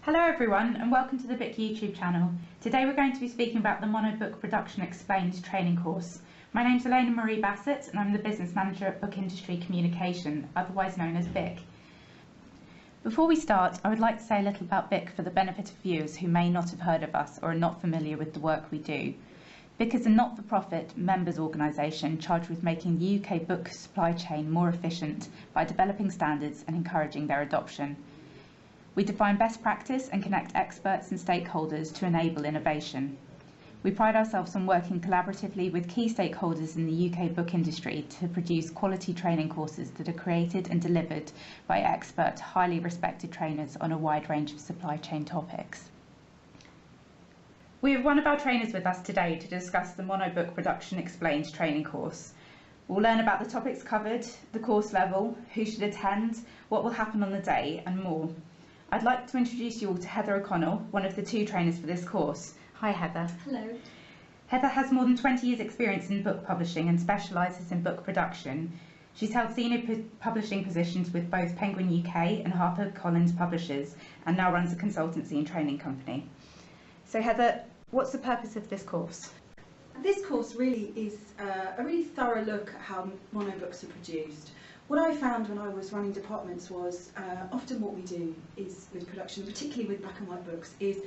Hello everyone and welcome to the BIC YouTube channel. Today we're going to be speaking about the Monobook Production Explained training course. My name's Elena Marie Bassett and I'm the Business Manager at Book Industry Communication, otherwise known as BIC. Before we start, I would like to say a little about BIC for the benefit of viewers who may not have heard of us or are not familiar with the work we do. BIC is a not-for-profit members organisation charged with making the UK book supply chain more efficient by developing standards and encouraging their adoption. We define best practice and connect experts and stakeholders to enable innovation. We pride ourselves on working collaboratively with key stakeholders in the UK book industry to produce quality training courses that are created and delivered by expert, highly respected trainers on a wide range of supply chain topics. We have one of our trainers with us today to discuss the Monobook Production Explained training course. We'll learn about the topics covered, the course level, who should attend, what will happen on the day, and more. I'd like to introduce you all to Heather O'Connell, one of the two trainers for this course. Hi Heather. Hello. Heather has more than 20 years experience in book publishing and specialises in book production. She's held senior publishing positions with both Penguin UK and HarperCollins Publishers and now runs a consultancy and training company. So Heather, what's the purpose of this course? This course really is a really thorough look at how monobooks are produced. What I found when I was running departments was often what we do is with production, particularly with black and white books, is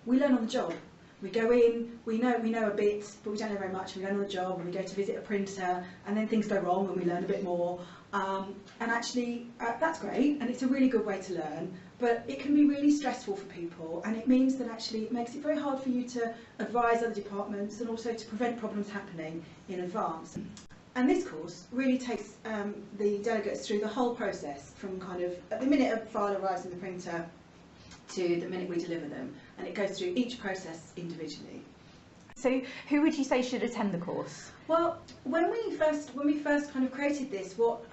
we learn on the job. We go in, we know a bit, but we don't know very much. We learn on the job, and we go to visit a printer, and then things go wrong, and we learn a bit more. And actually, that's great, and it's a really good way to learn. But it can be really stressful for people, and it means that actually it makes it very hard for you to advise other departments and also to prevent problems happening in advance. And this course really takes the delegates through the whole process from kind of at the minute a file arrives in the printer to the minute we deliver them, and it goes through each process individually. So who would you say should attend the course? Well, when we first kind of created this, what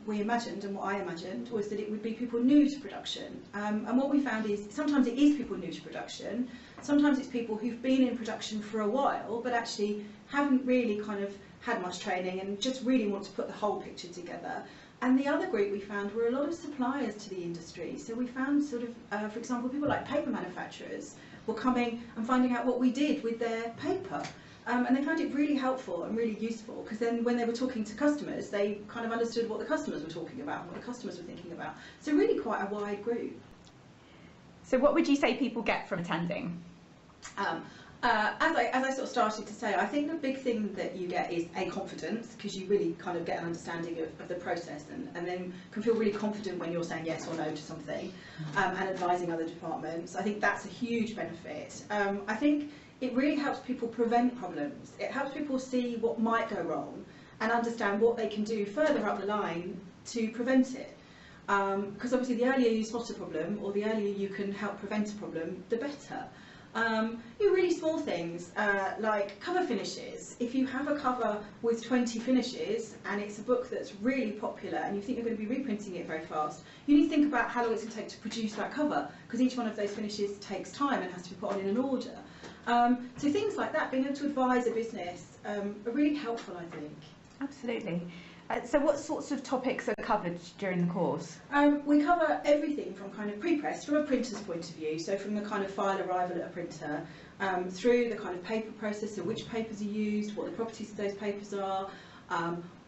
we imagined and what I imagined was that it would be people new to production. And what we found is sometimes it is people new to production, sometimes it's people who've been in production for a while but actually haven't really kind of had much training and just really want to put the whole picture together. And the other group we found were a lot of suppliers to the industry. So we found sort of, for example, people like paper manufacturers were coming and finding out what we did with their paper. And they found it really helpful and really useful, because then when they were talking to customers, they kind of understood what the customers were talking about and what the customers were thinking about. So really quite a wide group. So what would you say people get from attending? As I sort of started to say, I think the big thing that you get is confidence, because you really kind of get an understanding of the process and then can feel really confident when you're saying yes or no to something and advising other departments. I think that's a huge benefit. I think it really helps people prevent problems. It helps people see what might go wrong and understand what they can do further up the line to prevent it. Because obviously the earlier you spot a problem or the earlier you can help prevent a problem, the better. Really small things like cover finishes. If you have a cover with 20 finishes and it's a book that's really popular and you think you're going to be reprinting it very fast, you need to think about how long it's going to take to produce that cover, because each one of those finishes takes time and has to be put on in an order. So things like that, being able to advise a business, are really helpful, I think. Absolutely. So what sorts of topics are covered during the course? We cover everything from kind of pre-press, from a printer's point of view, so from the kind of file arrival at a printer, through the kind of paper process, so which papers are used, what the properties of those papers are,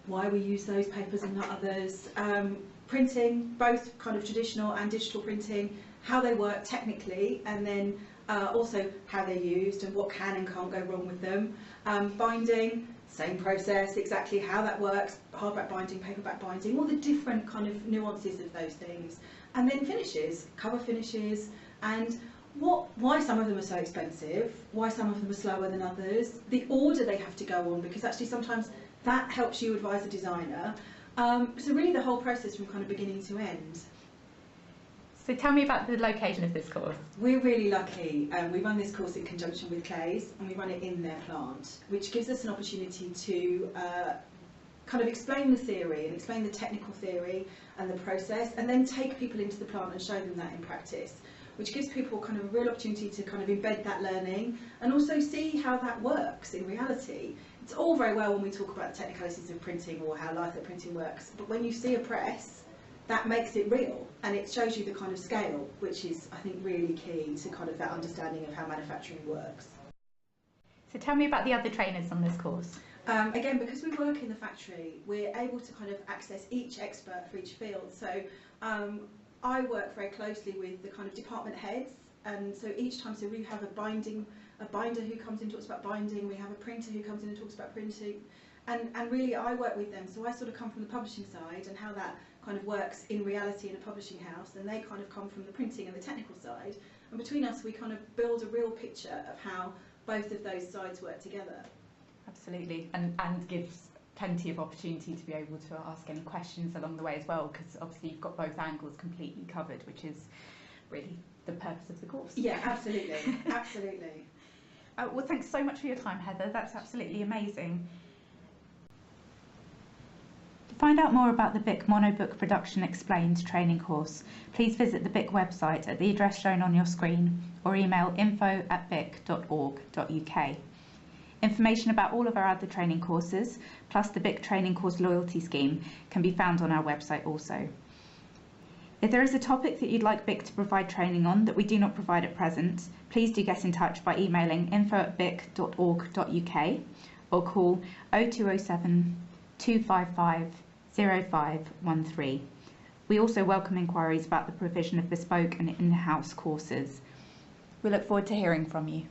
why we use those papers and not others, printing, both kind of traditional and digital printing, how they work technically, and then also how they're used and what can and can't go wrong with them, binding, same process, exactly how that works, hardback binding, paperback binding, all the different kind of nuances of those things. And then finishes, cover finishes, and why some of them are so expensive, why some of them are slower than others, the order they have to go on, because actually sometimes that helps you advise a designer. So really the whole process from kind of beginning to end. So tell me about the location of this course. We're really lucky. We run this course in conjunction with Clays, and we run it in their plant, which gives us an opportunity to kind of explain the theory and explain the technical theory and the process, and then take people into the plant and show them that in practice, which gives people kind of a real opportunity to kind of embed that learning and also see how that works in reality. It's all very well when we talk about the technicalities of printing or how litho printing works, but when you see a press, that makes it real, and it shows you the kind of scale, which is, I think, really key to kind of that understanding of how manufacturing works. So tell me about the other trainers on this course. Again, because we work in the factory, we're able to kind of access each expert for each field. So I work very closely with the kind of department heads, and so each time, so we have a binder who comes in and talks about binding, we have a printer who comes in and talks about printing, and really I work with them, so I sort of come from the publishing side and how that kind of works in reality in a publishing house, and they kind of come from the printing and the technical side, and between us we kind of build a real picture of how both of those sides work together. Absolutely, and gives plenty of opportunity to be able to ask any questions along the way as well, because obviously you've got both angles completely covered, which is really the purpose of the course. Yeah, absolutely, absolutely. Well, thanks so much for your time, Heather. That's absolutely amazing. To find out more about the BIC Monobook Production Explained training course, please visit the BIC website at the address shown on your screen or email info@bic.org.uk. Information about all of our other training courses, plus the BIC Training Course Loyalty Scheme, can be found on our website also. If there is a topic that you'd like BIC to provide training on that we do not provide at present, please do get in touch by emailing info@bic.org.uk or call 0207 255 0513. We also welcome inquiries about the provision of bespoke and in-house courses. We look forward to hearing from you.